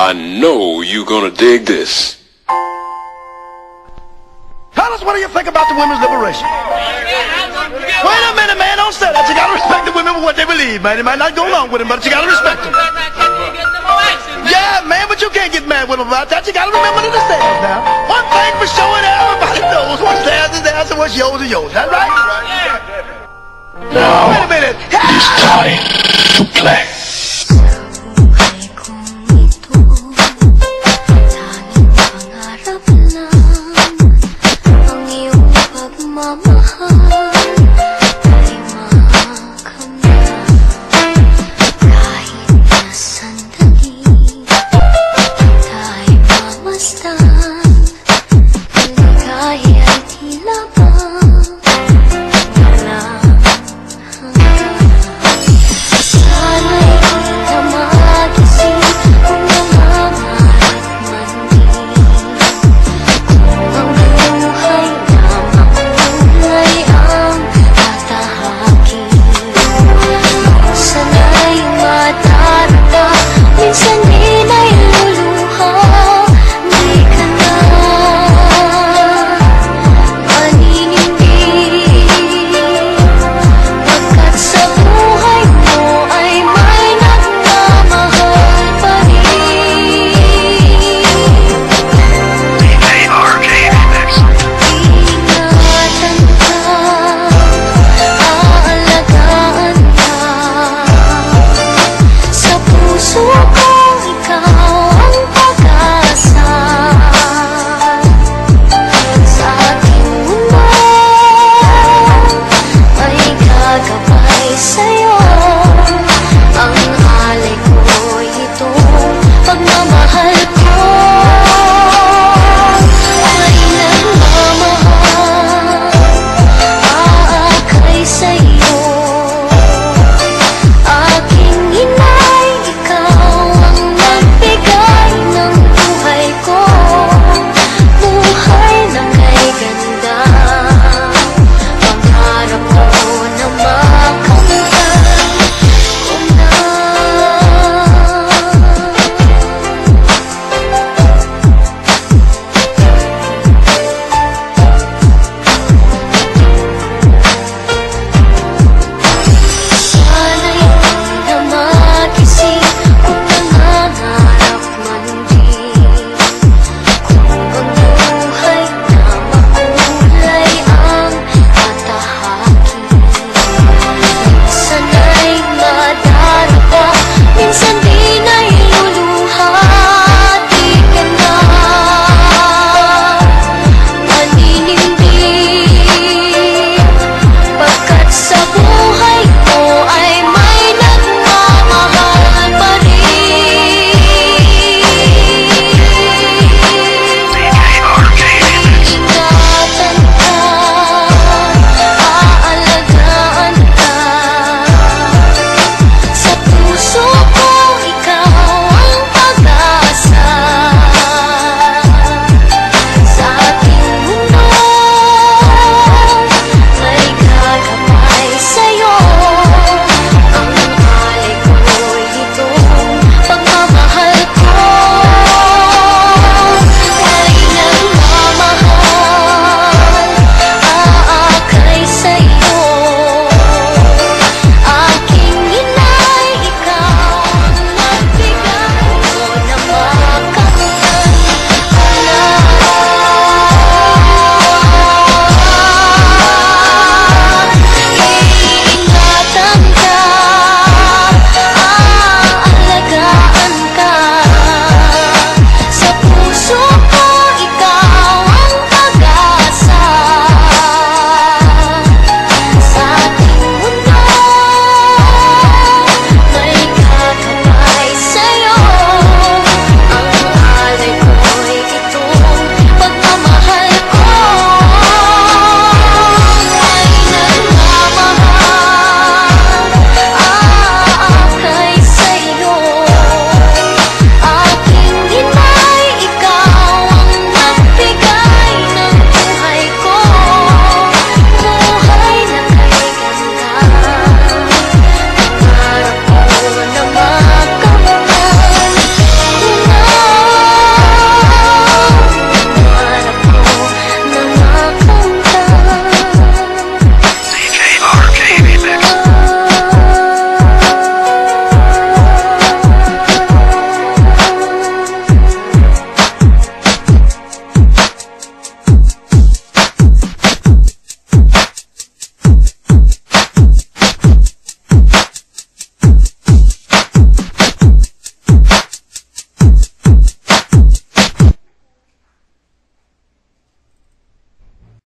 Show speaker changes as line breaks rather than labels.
I know you're gonna dig this.
Fellas, what do you think about the women's liberation? Wait a minute, man, don't say that. You gotta respect the women for what they believe, man. You might not go along with them, but you gotta respect them. Yeah, man, but you can't get mad with them about that. You gotta remember to themselves now. One thing for sure and everybody knows, what's theirs is theirs and what's yours is yours. That's right?
Now,
Wait a minute.
it is time to play.